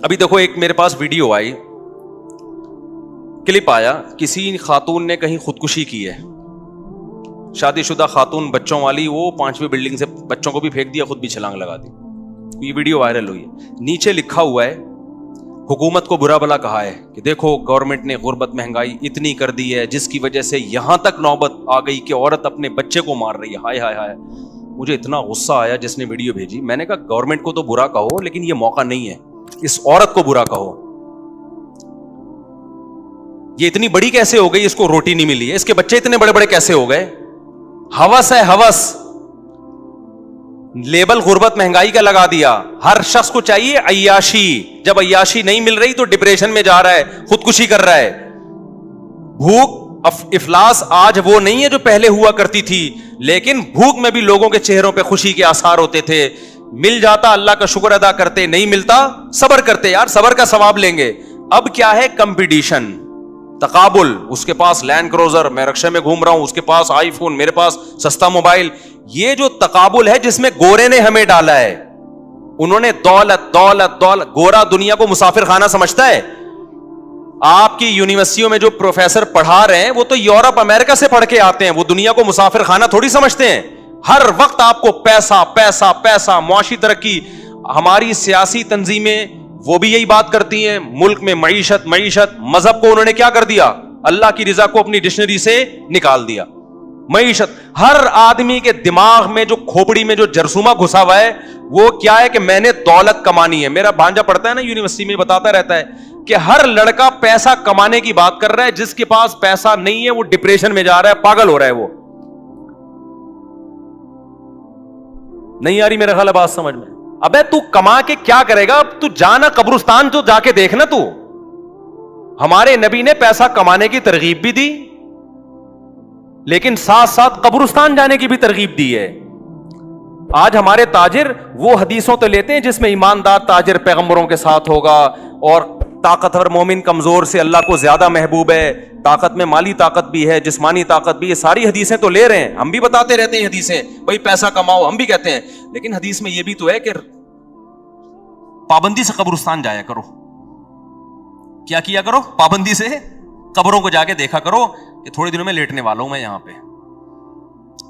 ابھی دیکھو ایک میرے پاس ویڈیو آئی, کلپ آیا, کسی خاتون نے کہیں خودکشی کی ہے, شادی شدہ خاتون بچوں والی, وہ 5ویں بلڈنگ سے بچوں کو بھی پھینک دیا, خود بھی چھلانگ لگا دی. یہ ویڈیو وائرل ہوئی ہے. نیچے لکھا ہوا ہے, حکومت کو برا بلا کہا ہے کہ دیکھو گورنمنٹ نے غربت مہنگائی اتنی کر دی ہے جس کی وجہ سے یہاں تک نوبت آ گئی کہ عورت اپنے بچے کو مار رہی ہے. ہائے ہائے ہائے. مجھے اتنا غصہ آیا جس نے ویڈیو بھیجی. میں نے کہا گورنمنٹ کو تو برا کہو, لیکن یہ موقع نہیں ہے اس عورت کو برا کہو. یہ اتنی بڑی کیسے ہو گئی, اس کو روٹی نہیں ملی ہے, اس کے بچے اتنے بڑے بڑے کیسے ہو گئے. ہوس ہے ہوس, لیبل غربت مہنگائی کا لگا دیا. ہر شخص کو چاہیے عیاشی, جب عیاشی نہیں مل رہی تو ڈپریشن میں جا رہا ہے, خودکشی کر رہا ہے. بھوک افلاس آج وہ نہیں ہے جو پہلے ہوا کرتی تھی, لیکن بھوک میں بھی لوگوں کے چہروں پہ خوشی کے آثار ہوتے تھے. مل جاتا اللہ کا شکر ادا کرتے, نہیں ملتا صبر کرتے, یار صبر کا ثواب لیں گے. اب کیا ہے, کمپٹیشن, تقابل. اس کے پاس لینڈ کروزر, میں رکشے میں گھوم رہا ہوں, اس کے پاس آئی فون, میرے پاس سستا موبائل. یہ جو تقابل ہے جس میں گورے نے ہمیں ڈالا ہے, انہوں نے دولت دولت دولت. گورا دنیا کو مسافر خانہ سمجھتا ہے. آپ کی یونیورسٹیوں میں جو پروفیسر پڑھا رہے ہیں وہ تو یورپ امریکہ سے پڑھ کے آتے ہیں, وہ دنیا کو مسافر خانہ تھوڑی سمجھتے ہیں. ہر وقت آپ کو پیسہ پیسہ پیسہ, معاشی ترقی. ہماری سیاسی تنظیمیں وہ بھی یہی بات کرتی ہیں, ملک میں معیشت معیشت. مذہب کو انہوں نے کیا کر دیا, اللہ کی رضا کو اپنی ڈکشنری سے نکال دیا. معیشت, ہر آدمی کے دماغ میں جو کھوپڑی میں جو جرثومہ گھسا ہوا ہے وہ کیا ہے کہ میں نے دولت کمانی ہے. میرا بھانجا پڑھتا ہے نا یونیورسٹی میں, بتاتا رہتا ہے کہ ہر لڑکا پیسہ کمانے کی بات کر رہا ہے, جس کے پاس پیسہ نہیں ہے وہ ڈپریشن میں جا رہا ہے, پاگل ہو رہا ہے. وہ نہیں آ رہی میرا خیال ہے بات سمجھ میں. ابے تو کما کے کیا کرے گا, اب تو جانا قبرستان تو جا کے دیکھنا. تو ہمارے نبی نے پیسہ کمانے کی ترغیب بھی دی, لیکن ساتھ ساتھ قبرستان جانے کی بھی ترغیب دی ہے. آج ہمارے تاجر وہ حدیثوں تو لیتے ہیں جس میں ایماندار تاجر پیغمبروں کے ساتھ ہوگا, اور طاقتور مومن کمزور سے اللہ کو زیادہ محبوب ہے. طاقت میں مالی طاقت بھی ہے, جسمانی طاقت بھی. یہ ساری حدیثیں تو لے رہے ہیں, ہم بھی بتاتے رہتے ہیں حدیثیں, بھائی پیسہ کماؤ, ہم بھی کہتے ہیں. لیکن حدیث میں یہ بھی تو ہے کہ پابندی سے قبرستان جایا کرو. کیا کیا کرو, پابندی سے قبروں کو جا کے دیکھا کرو کہ تھوڑے دنوں میں لیٹنے والا ہوں میں یہاں پہ.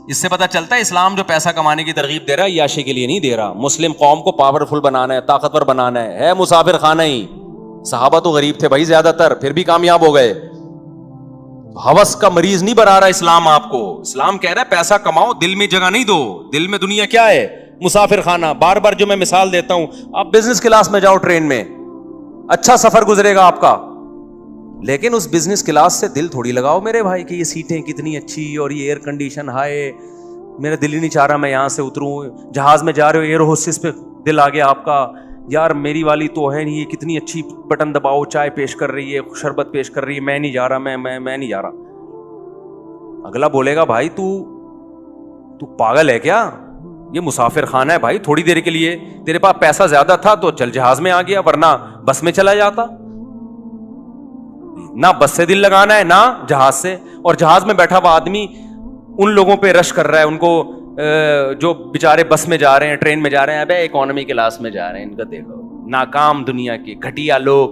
اس سے پتہ چلتا ہے اسلام جو پیسہ کمانے کی ترغیب دے رہا ہے عیاشی کے لیے نہیں دے رہا. مسلم قوم کو پاورفل بنانا ہے, طاقتور بنانا ہے مسافر خانہ ہی. صحابہ تو غریب تھے بھائی زیادہ تر, پھر بھی کامیاب ہو گئے. ہوس کا مریض نہیں بنا رہا اسلام آپ کو. اسلام کہہ رہا ہے پیسہ کماؤ, دل میں جگہ نہیں دو. دل میں دنیا کیا ہے, مسافر خانہ. بار بار جو میں مثال دیتا ہوں, آپ بزنس کلاس میں جاؤ ٹرین میں, اچھا سفر گزرے گا آپ کا, لیکن اس بزنس کلاس سے دل تھوڑی لگاؤ میرے بھائی کہ یہ سیٹیں کتنی اچھی اور یہ ایئر کنڈیشن ہائے, میرا دل ہی نہیں چاہ رہا میں یہاں سے اتروں. جہاز میں جا رہے ہو, ایئر ہوسٹس پہ دل آ گیا آپ کا, یار میری والی تو ہے نہیں, یہ کتنی اچھی بٹن دباؤ, چائے پیش کر رہی ہے, شربت پیش کر رہی ہے, میں نہیں جا رہا, میں نہیں جا رہا. اگلا بولے گا بھائی تو پاگل ہے کیا, یہ مسافر خانہ ہے بھائی. تھوڑی دیر کے لیے تیرے پاس پیسہ زیادہ تھا تو چل جہاز میں آ گیا, ورنہ بس میں چلا جاتا. نہ بس سے دل لگانا ہے نہ جہاز سے. اور جہاز میں بیٹھا ہوا آدمی ان لوگوں پہ رش کر رہا ہے, ان کو جو بیچارے بس میں جا رہے ہیں, ٹرین میں جا رہے ہیں, ابے اکانومی کلاس میں جا رہے ہیں, ان کا دیکھو ناکام دنیا کے گھٹیا لوگ.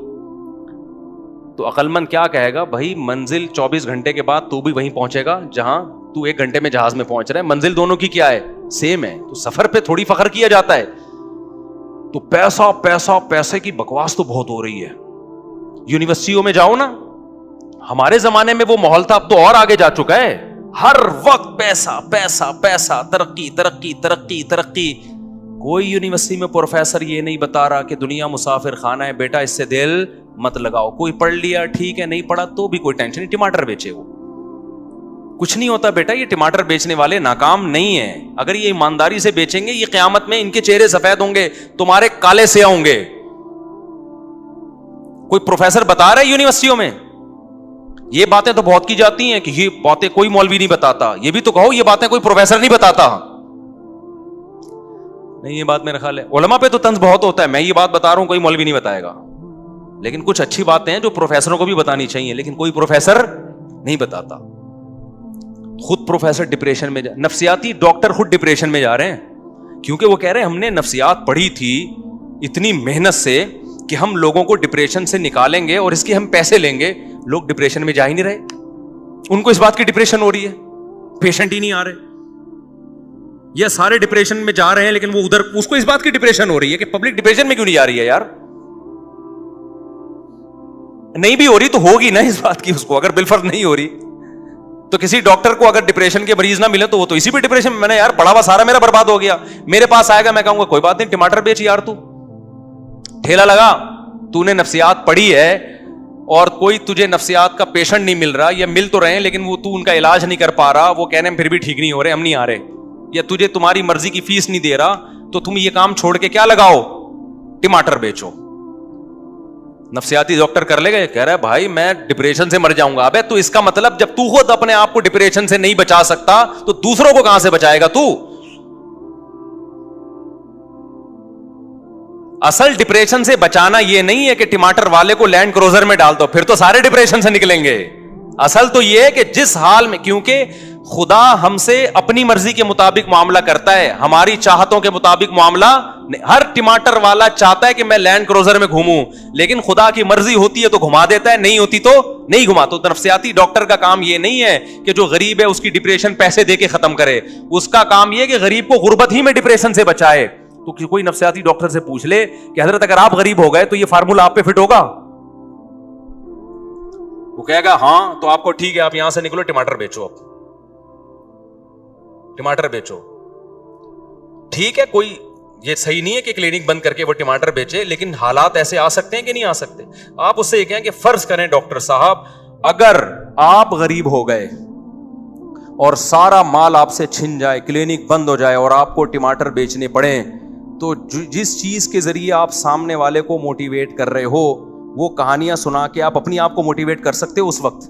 تو عقل مند کیا کہے گا, بھائی منزل 24 گھنٹے کے بعد تو بھی وہیں پہنچے گا جہاں تو 1 گھنٹے میں جہاز میں پہنچ رہا ہے. منزل دونوں کی کیا ہے, سیم ہے. تو سفر پہ تھوڑی فخر کیا جاتا ہے. تو پیسہ پیسہ پیسے کی بکواس تو بہت ہو رہی ہے. یونیورسٹیوں میں جاؤ نا, ہمارے زمانے میں وہ ماحول تھا, اب تو اور آگے جا چکا ہے. ہر وقت پیسہ پیسہ پیسہ, ترقی ترقی ترقی ترقی. کوئی یونیورسٹی میں پروفیسر یہ نہیں بتا رہا کہ دنیا مسافر خانہ ہے, بیٹا اس سے دل مت لگاؤ. کوئی پڑھ لیا ٹھیک ہے, نہیں پڑھا تو بھی کوئی ٹینشن نہیں, ٹماٹر بیچے وہ, کچھ نہیں ہوتا بیٹا. یہ ٹماٹر بیچنے والے ناکام نہیں ہیں. اگر یہ ایمانداری سے بیچیں گے, یہ قیامت میں ان کے چہرے سفید ہوں گے, تمہارے کالے سیاہ ہوں گے. کوئی پروفیسر بتا رہا ہے یونیورسٹیوں میں, یہ باتیں تو بہت کی جاتی ہیں کہ یہ باتیں کوئی مولوی نہیں بتاتا. یہ بھی تو کہو یہ باتیں کوئی پروفیسر نہیں بتاتا. نہیں, یہ بات میرا خیال ہے علماء پہ تو طنز بہت ہوتا ہے. میں یہ بات بتا رہا ہوں, کوئی مولوی نہیں بتائے گا. لیکن کچھ اچھی باتیں ہیں جو پروفیسروں کو بھی بتانی چاہیے, لیکن کوئی پروفیسر نہیں بتاتا. خود پروفیسر ڈپریشن میں نفسیاتی ڈاکٹر خود ڈپریشن میں جا رہے ہیں, کیونکہ وہ کہہ رہے ہیں ہم نے نفسیات پڑھی تھی اتنی محنت سے کہ ہم لوگوں کو ڈپریشن سے نکالیں گے اور اس کے ہم پیسے لیں گے. لوگ ڈپریشن میں جا ہی نہیں رہے, ان کو اس بات کی ڈپریشن ہو رہی ہے, پیشنٹ ہی نہیں آ رہے, یا سارے ڈپریشن میں جا رہے ہیں لیکن وہ ادھر اس کو اس بات کی ڈپریشن ہو رہی ہے کہ پبلک ڈپریشن میں کیوں نہیں آ رہی ہے. یار نہیں بھی ہو رہی تو ہوگی نا اس بات کی اس کو, اگر بالفرض نہیں ہو رہی تو کسی ڈاکٹر کو اگر ڈپریشن کے مریض نہ ملے تو وہ تو اسی پہ ڈپریشن میں نے یار پڑھا ہوا سارا میرا برباد ہو گیا. میرے پاس آئے گا میں کہوں گا کوئی بات نہیں ٹماٹر بیچ یار, تو ٹھیلا لگا, تو نے نفسیات پڑھی ہے اور کوئی تجھے نفسیات کا پیشنٹ نہیں مل رہا, یا مل تو رہے ہیں لیکن وہ تو ان کا علاج نہیں کر پا رہا, وہ کہنے ہم پھر بھی ٹھیک نہیں ہو رہے, ہم نہیں آ رہے, یا تجھے تمہاری مرضی کی فیس نہیں دے رہا, تو تم یہ کام چھوڑ کے کیا لگاؤ, ٹماٹر بیچو. نفسیاتی ڈاکٹر کر لے گا, کہہ رہا ہے بھائی میں ڈپریشن سے مر جاؤں گا. ابے تو اس کا مطلب جب تو خود اپنے آپ کو ڈپریشن سے نہیں بچا سکتا تو دوسروں کو کہاں سے بچائے گا تو. اصل ڈپریشن سے بچانا یہ نہیں ہے کہ ٹماٹر والے کو لینڈ کروزر میں ڈال دو, پھر تو سارے ڈپریشن سے نکلیں گے. اصل تو یہ ہے کہ جس حال میں, کیونکہ خدا ہم سے اپنی مرضی کے مطابق معاملہ کرتا ہے, ہماری چاہتوں کے مطابق معاملہ. ہر ٹماٹر والا چاہتا ہے کہ میں لینڈ کروزر میں گھوموں, لیکن خدا کی مرضی ہوتی ہے تو گھما دیتا ہے, نہیں ہوتی تو نہیں گھما. تو نفسیاتی ڈاکٹر کا کام یہ نہیں ہے کہ جو غریب ہے اس کی ڈپریشن پیسے دے کے ختم کرے, اس کا کام یہ کہ غریب کو غربت ہی میں ڈپریشن سے بچائے. تو کوئی نفسیاتی ڈاکٹر سے پوچھ لے کہ حضرت اگر آپ غریب ہو گئے تو یہ فارمولا آپ پہ فٹ ہوگا, وہ کہے گا ہاں تو آپ کو ٹھیک ہے, آپ یہاں سے نکلو, ٹماٹر بیچو, آپ ٹماٹر بیچو. ٹھیک ہے, کوئی یہ صحیح نہیں ہے کہ کلینک بند کر کے وہ ٹماٹر بیچے, لیکن حالات ایسے آ سکتے ہیں کہ نہیں آ سکتے. آپ اس سے یہ کہیں کہ فرض کریں ڈاکٹر صاحب اگر آپ غریب ہو گئے اور سارا مال آپ سے چھن جائے, کلینک بند ہو جائے اور آپ کو ٹماٹر بیچنے پڑے, تو جس چیز کے ذریعے آپ سامنے والے کو موٹیویٹ کر رہے ہو وہ کہانیاں سنا کے آپ اپنی آپ کو موٹیویٹ کر سکتے ہو اس وقت,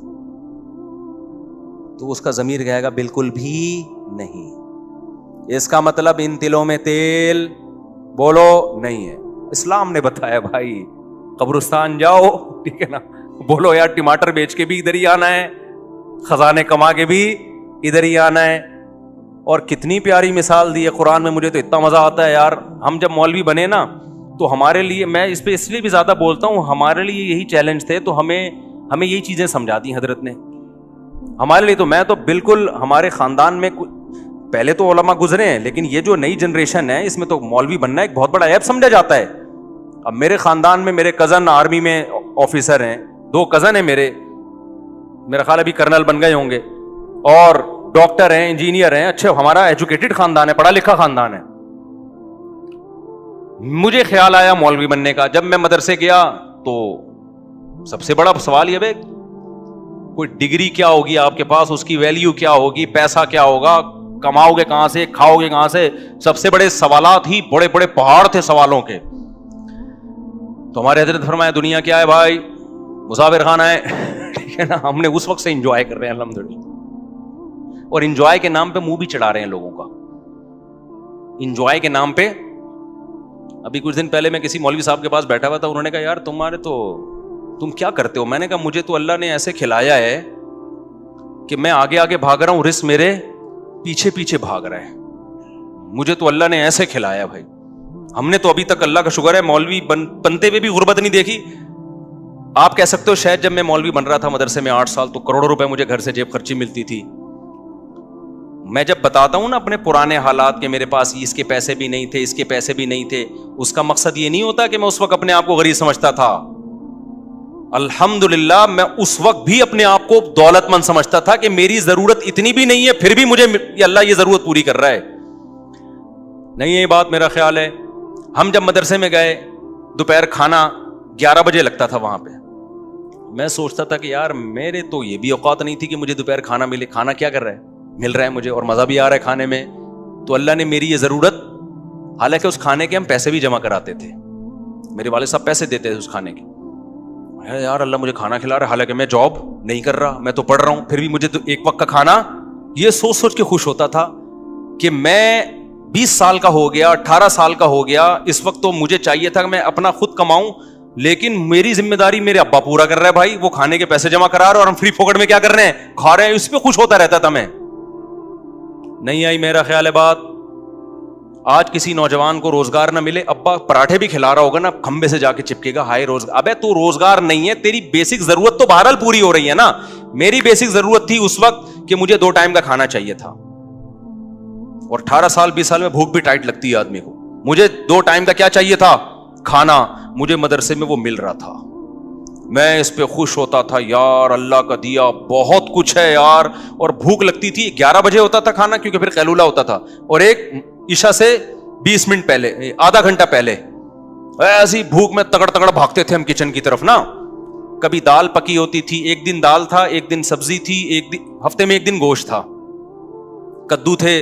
تو اس کا ضمیر کہے گا بالکل بھی نہیں. اس کا مطلب ان دلوں میں تیل بولو نہیں ہے. اسلام نے بتایا بھائی قبرستان جاؤ, ٹھیک ہے نا, بولو یار ٹماٹر بیچ کے بھی ادھر ہی آنا ہے, خزانے کما کے بھی ادھر ہی آنا ہے. اور کتنی پیاری مثال دی ہے قرآن میں, مجھے تو اتنا مزہ آتا ہے یار. ہم جب مولوی بنے نا تو ہمارے لیے, میں اس پہ اس لیے بھی زیادہ بولتا ہوں, ہمارے لیے یہی چیلنج تھے, تو ہمیں یہی چیزیں سمجھا دی حضرت نے ہمارے لیے. تو میں تو بالکل ہمارے خاندان میں پہلے تو علماء گزرے ہیں, لیکن یہ جو نئی جنریشن ہے اس میں تو مولوی بننا ایک بہت بڑا عیب سمجھا جاتا ہے. اب میرے خاندان میں میرے کزن آرمی میں آفیسر ہیں, 2 کزن ہیں میرا خیال ابھی کرنل بن گئے ہوں گے, اور ڈاکٹر ہیں, انجینئر ہیں, اچھے, ہمارا ایجوکیٹڈ خاندان ہے, پڑھا لکھا خاندان ہے. مجھے خیال آیا مولوی بننے کا. جب میں مدرسے گیا تو سب سے بڑا سوال یہ ہے کوئی ڈگری کیا ہوگی آپ کے پاس, اس کی ویلیو کیا ہوگی, پیسہ کیا ہوگا, کماؤ گے کہاں سے, کھاؤ گے کہاں سے. سب سے بڑے سوالات ہی بڑے بڑے پہاڑ تھے سوالوں کے. تو ہمارے حضرت فرمایا دنیا کیا ہے بھائی, مسافر خانہ ہے, ٹھیک ہے نا. ہم نے اس وقت سے انجوائے کر رہے ہیں الحمدللہ, اور انجوائے کے نام پہ منہ بھی چڑھا رہے ہیں لوگوں کا, انجوائے کے نام پہ. ابھی کچھ دن پہلے میں کسی مولوی صاحب کے پاس بیٹھا ہوا تھا, انہوں نے کہا یار تم کیا کرتے ہو. میں نے کہا مجھے تو اللہ نے ایسے کھلایا ہے کہ میں آگے آگے بھاگ رہا ہوں, رزق میرے پیچھے پیچھے بھاگ رہا ہے. مجھے تو اللہ نے ایسے کھلایا بھائی. ہم نے تو ابھی تک اللہ کا شکر ہے مولوی بنتے ہوئے بھی غربت نہیں دیکھی. آپ کہہ سکتے ہو شاید جب میں مولوی بن رہا تھا مدرسے میں 8 سال, تو کروڑوں روپے مجھے گھر سے جیب خرچی ملتی تھی. میں جب بتاتا ہوں نا اپنے پرانے حالات کہ میرے پاس اس کے پیسے بھی نہیں تھے, اس کے پیسے بھی نہیں تھے, اس کا مقصد یہ نہیں ہوتا کہ میں اس وقت اپنے آپ کو غریب سمجھتا تھا. الحمدللہ میں اس وقت بھی اپنے آپ کو دولت مند سمجھتا تھا کہ میری ضرورت اتنی بھی نہیں ہے, پھر بھی مجھے اللہ یہ ضرورت پوری کر رہا ہے. نہیں ہے یہ بات, میرا خیال ہے. ہم جب مدرسے میں گئے, دوپہر کھانا 11 بجے لگتا تھا وہاں پہ. میں سوچتا تھا کہ یار میرے تو یہ بھی اوقات نہیں تھی کہ مجھے دوپہر کھانا ملے. کھانا کیا کر رہا ہے, مل رہا ہے مجھے, اور مزہ بھی آ رہا ہے کھانے میں. تو اللہ نے میری یہ ضرورت, حالانکہ اس کھانے کے ہم پیسے بھی جمع کراتے تھے, میرے والد صاحب پیسے دیتے تھے اس کھانے کے. یار اللہ مجھے کھانا کھلا رہا ہے, حالانکہ میں جاب نہیں کر رہا, میں تو پڑھ رہا ہوں, پھر بھی مجھے تو ایک وقت کا کھانا. یہ سوچ سوچ کے خوش ہوتا تھا کہ میں 20 سال کا ہو گیا, 18 سال کا ہو گیا, اس وقت تو مجھے چاہیے تھا کہ میں اپنا خود کماؤں, لیکن میری ذمہ داری میرے ابا پورا کر رہا ہے بھائی. وہ کھانے کے پیسے جمع کرا رہا ہے اور ہم فری پھوکٹ میں کیا کر رہے ہیں, کھا رہے ہیں. اس پہ خوش ہوتا رہتا تھا میں. نہیں آئی میرا خیال ہے بات. آج کسی نوجوان کو روزگار نہ ملے, ابا پراٹھے بھی کھلا رہا ہوگا نا, کھمبے سے جا کے چپکے گا, ہائے روزگار. ابے تو روزگار نہیں ہے, تیری بیسک ضرورت تو بہرحال پوری ہو رہی ہے نا. میری بیسک ضرورت تھی اس وقت کہ مجھے 2 ٹائم کا کھانا چاہیے تھا, اور 18 سال 20 سال میں بھوک بھی ٹائٹ لگتی ہے آدمی کو. مجھے 2 ٹائم کا کیا چاہیے تھا, کھانا. مجھے مدرسے میں وہ مل رہا تھا, میں اس پہ خوش ہوتا تھا, یار اللہ کا دیا بہت کچھ ہے یار. اور بھوک لگتی تھی, 11 بجے ہوتا تھا کھانا, کیونکہ پھر قیلولہ ہوتا تھا, اور ایک عشاء سے 20 منٹ پہلے, آدھا گھنٹہ پہلے. ایسی بھوک میں تگڑ تگڑ بھاگتے تھے ہم کچن کی طرف نا. کبھی دال پکی ہوتی تھی, ایک دن دال تھا, ایک دن سبزی تھی, ایک دن ہفتے میں ایک دن گوشت تھا, کدو تھے,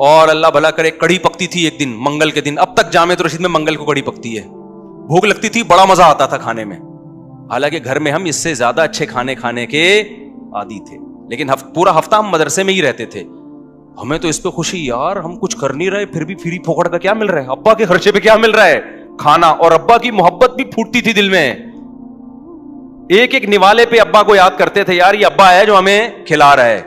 اور اللہ بھلا کرے کڑی پکتی تھی ایک دن منگل کے دن. اب تک جامع رشید میں منگل کو کڑی پکتی ہے. بھوک لگتی تھی, بڑا مزہ آتا تھا کھانے میں. حالانکہ گھر میں ہم اس سے زیادہ اچھے کھانے کھانے کے عادی تھے, لیکن پورا ہفتہ ہم مدرسے میں ہی رہتے تھے. ہمیں تو اس پہ خوشی, یار ہم کچھ کر نہیں رہے پھر بھی فری پھوکڑ کا کیا مل رہا ہے, ابا کے خرچے پہ کیا مل رہا ہے, کھانا. اور ابا کی محبت بھی پھوٹتی تھی دل میں. ایک ایک نوالے پہ ابا کو یاد کرتے تھے, یار یہ ابا ہے جو ہمیں کھلا رہا ہے.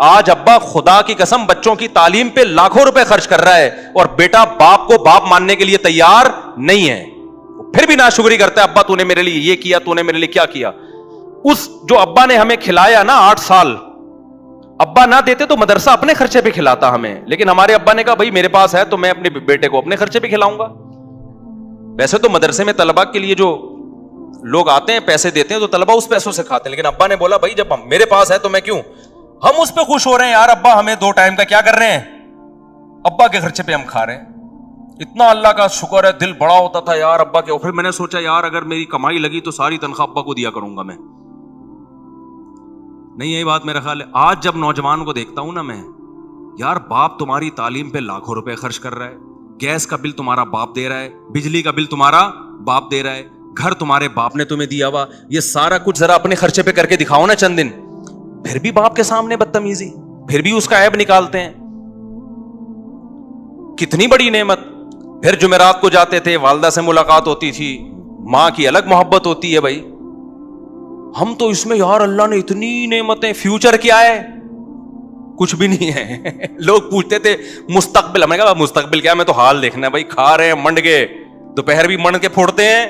آج ابا خدا کی قسم بچوں کی تعلیم پہ لاکھوں روپے خرچ کر رہا ہے, اور بیٹا باپ کو باپ ماننے کے لیے تیار نہیں ہے, پھر بھی ناشکری کرتا ہے, ابا تو نے میرے لیے یہ کیا, تو نے میرے لیے کیا کیا. اس جو ابا نے ہمیں کھلایا نا 8 سال, ابا نہ دیتے تو مدرسہ اپنے خرچے پہ کھلاتا ہمیں, لیکن ہمارے ابا نے کہا بھائی میرے پاس ہے تو میں اپنے بیٹے کو اپنے خرچے پہ کھلاؤں گا. ویسے تو مدرسے میں طلباء کے لیے جو لوگ آتے ہیں پیسے دیتے ہیں تو طلباء اس پیسوں سے کھاتے ہیں, لیکن ابا نے بولا بھائی جب میرے پاس ہے تو میں کیوں, ہم اس پہ خوش ہو رہے ہیں, یار ابا ہمیں 2 ٹائم کا کیا کر رہے ہیں, ابا کے خرچے پہ ہم کھا رہے ہیں. اتنا اللہ کا شکر ہے, دل بڑا ہوتا تھا یار ابا کے. اور پھر میں نے سوچا یار اگر میری کمائی لگی تو ساری تنخواہ ابا کو دیا کروں گا میں. نہیں یہی بات میرا خیال ہے. آج جب نوجوان کو دیکھتا ہوں نا میں, یار باپ تمہاری تعلیم پہ لاکھوں روپے خرچ کر رہا ہے, گیس کا بل تمہارا باپ دے رہا ہے, بجلی کا بل تمہارا باپ دے رہا ہے, گھر تمہارے باپ نے تمہیں دیا ہوا, یہ سارا کچھ ذرا اپنے خرچے پہ کر کے دکھاؤ نا چند دن. پھر بھی باپ کے سامنے بدتمیزی, پھر بھی اس کا عیب نکالتے ہیں. کتنی بڑی نعمت. پھر جمعرات کو جاتے تھے, والدہ سے ملاقات ہوتی تھی, ماں کی الگ محبت ہوتی ہے بھائی. ہم تو اس میں یار اللہ نے اتنی نعمتیں, فیوچر کیا ہے, کچھ بھی نہیں ہے. لوگ پوچھتے تھے مستقبل, ہم نے کہا مستقبل کیا, میں تو حال دیکھنا ہے بھائی. کھا رہے ہیں منڈ کے, دوپہر بھی منڈ کے پھوڑتے ہیں.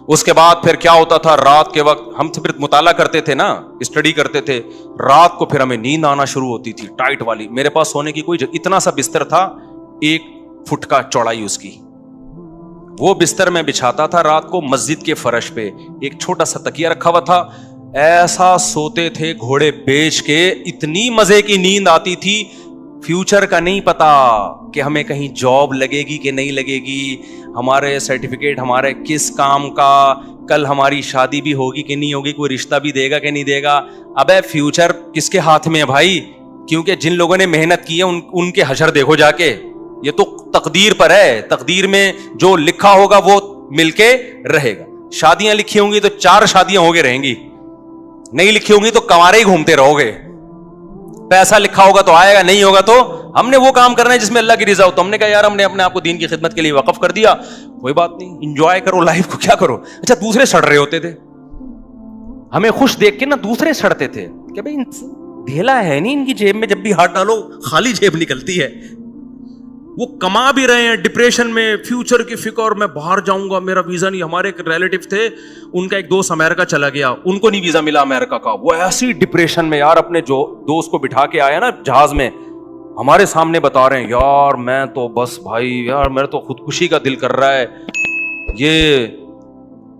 اس کے بعد پھر کیا ہوتا تھا, رات کے وقت ہم پھر مطالعہ کرتے تھے نا, اسٹڈی کرتے تھے. رات کو پھر ہمیں نیند آنا شروع ہوتی تھی ٹائٹ والی. میرے پاس سونے کی کوئی اتنا سا بستر تھا, 1 فٹ کا چوڑائی اس کی, وہ بستر میں بچھاتا تھا رات کو مسجد کے فرش پہ. ایک چھوٹا سا تکیہ رکھا ہوا تھا, ایسا سوتے تھے گھوڑے بیچ کے, اتنی مزے کی نیند آتی تھی. فیوچر کا نہیں پتا کہ ہمیں کہیں جاب لگے گی کہ نہیں لگے گی, ہمارے سرٹیفکیٹ ہمارے کس کام کا, کل ہماری شادی بھی ہوگی کہ نہیں ہوگی, کوئی رشتہ بھی دے گا کہ نہیں دے گا. ابے فیوچر کس کے ہاتھ میں ہے بھائی, کیونکہ جن لوگوں نے محنت کی ہے ان کے حشر دیکھو جا کے. یہ تو تقدیر پر ہے, تقدیر میں جو لکھا ہوگا وہ مل کے رہے گا. شادیاں لکھی ہوں گی تو 4 شادیاں ہو کے رہیں گی, نہیں لکھی ہوں گی تو کنوارے ہی گھومتے رہو گے. پیسہ لکھا ہوگا تو آئے گا, نہیں ہوگا تو ہم نے وہ کام کرنا ہے جس میں اللہ کی رضا ہو. تو ہم نے کہا یار ہم نے اپنے آپ کو دین کی خدمت کے لیے وقف کر دیا, کوئی بات نہیں, انجوائے کرو لائف کو, کیا کرو. اچھا دوسرے سڑ رہے ہوتے تھے, ہمیں خوش دیکھ کے نا دوسرے سڑتے تھے کہ بھائی ڈھیلا ہے نہیں, ان کی جیب میں جب بھی ہاتھ ڈالو خالی جیب نکلتی ہے. وہ کما بھی رہے ہیں ڈپریشن میں, فیوچر کی فکر, میں باہر جاؤں گا, میرا ویزا نہیں. ہمارے ایک ریلیٹو تھے, ان کا ایک دوست امریکہ چلا گیا, ان کو نہیں ویزا ملا امریکہ کا. وہ ایسی ڈپریشن میں یار, اپنے جو دوست کو بٹھا کے آیا نا جہاز میں, ہمارے سامنے بتا رہے ہیں یار میں تو بس بھائی یار میرے تو خودکشی کا دل کر رہا ہے. یہ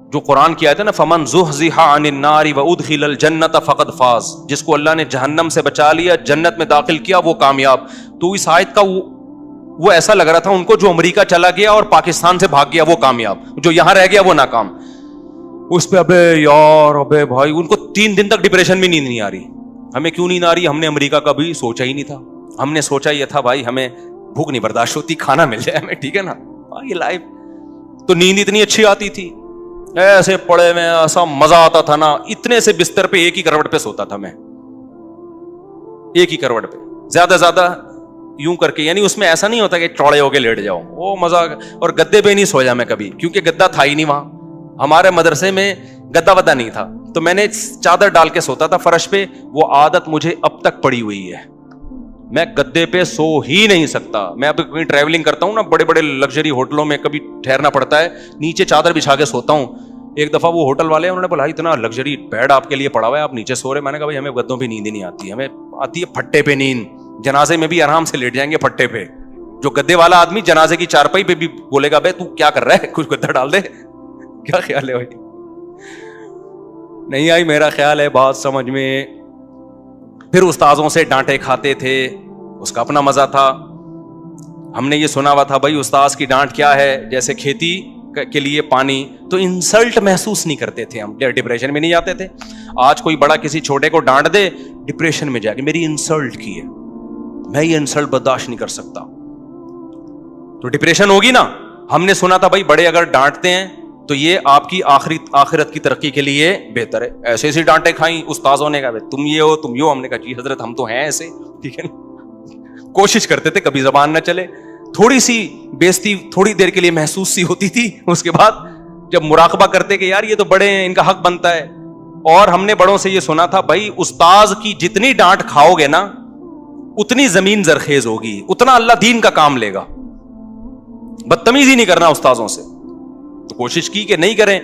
جو قرآن کی آیت ہے نا, فمن زحزح عن النار وادخل الجنت فقد فاز, جس کو اللہ نے جہنم سے بچا لیا, جنت میں داخل کیا, وہ کامیاب. تو اس آیت کا وہ ایسا لگ رہا تھا ان کو جو امریکہ چلا گیا اور پاکستان سے بھاگ گیا وہ کامیاب, جو یہاں رہ گیا وہ ناکام. اس پہ ابے یار ابے بھائی, ان کو 3 دن تک ڈپریشن میں نیند نہیں آ رہی. ہمیں کیوں نیند آ رہی, ہم نے امریکہ کا بھی سوچا ہی نہیں تھا. ہم نے سوچا یہ تھا بھائی ہمیں بھوک نہیں برداشت ہوتی, کھانا مل جائے ہمیں, ٹھیک ہے نا, یہ لائف. تو نیند اتنی اچھی آتی تھی, ایسے پڑے میں ایسا مزہ آتا تھا نا. اتنے سے بستر پہ ایک ہی کروٹ پہ سوتا تھا میں, ایک ہی کروٹ پہ, زیادہ زیادہ یوں کر کے, یعنی اس میں ایسا نہیں ہوتا کہ چوڑے ہو کے لیٹ جاؤ, وہ مزہ. اور گدے پہ نہیں سویا میں کبھی, کیونکہ گدا تھا ہی نہیں وہاں. ہمارے مدرسے میں گدا ودا نہیں تھا, تو میں نے چادر ڈال کے سوتا تھا فرش پہ. وہ عادت مجھے اب تک پڑی ہوئی ہے. میں گدے پہ سو ہی نہیں سکتا. میں اب کہیں ٹریولنگ کرتا ہوں نا, بڑے بڑے لگژری ہوٹلوں میں کبھی ٹھہرنا پڑتا ہے, نیچے چادر بچھا کے سوتا ہوں. ایک دفعہ وہ ہوٹل والے انہوں نے بولا اتنا لگژری بیڈ آپ کے لیے پڑا ہوا ہے, آپ نیچے سو رہے. میں نے کہا بھائی ہمیں گدوں پہ نیند ہی نہیں آتی, ہمیں آتی ہے پھٹے پہ نیند. جنازے میں بھی آرام سے لیٹ جائیں گے پھٹے پہ. جو گدے والا آدمی جنازے کی چارپائی پہ بھی بولے گا بھائی تو کیا کر رہا ہے, کچھ گدا ڈال دے. کیا خیال ہے بھائی؟ نہیں آئی میرا خیال ہے بات سمجھ میں. پھر استاذوں سے ڈانٹے کھاتے تھے, اس کا اپنا مزہ تھا. ہم نے یہ سنا ہوا تھا بھائی استاذ کی ڈانٹ کیا ہے, جیسے کھیتی کے لیے پانی. تو انسلٹ محسوس نہیں کرتے تھے ہم, ڈپریشن میں نہیں جاتے تھے. آج کوئی بڑا کسی چھوٹے کو ڈانٹ دے, ڈپریشن میں جا کے میری انسلٹ کی ہے, میں یہ انسلٹ برداشت نہیں کر سکتا, تو ڈپریشن ہوگی نا. ہم نے سنا تھا بھائی بڑے اگر ڈانٹتے ہیں تو یہ آپ کی آخرت کی ترقی کے لیے بہتر ہے. ایسے ایسی ڈانٹیں کھائیں استاذوں نے, کہا تم یہ ہو تم یہ ہو. ہم نے کہا جی حضرت ہم تو ہیں ایسے, ٹھیک ہے نا. کوشش کرتے تھے کبھی زبان نہ چلے. تھوڑی سی بےزتی تھوڑی دیر کے لیے محسوس سی ہوتی تھی, اس کے بعد جب مراقبہ کرتے کہ یار یہ تو بڑے ہیں, ان کا حق بنتا ہے. اور ہم نے بڑوں سے یہ سنا تھا بھائی استاذ کی جتنی ڈانٹ کھاؤ گے نا اتنی زمین زرخیز ہوگی, اتنا اللہ دین کا کام لے گا. بدتمیزی نہیں کرنا استاذوں سے. تو کوشش کی کہ نہیں کریں.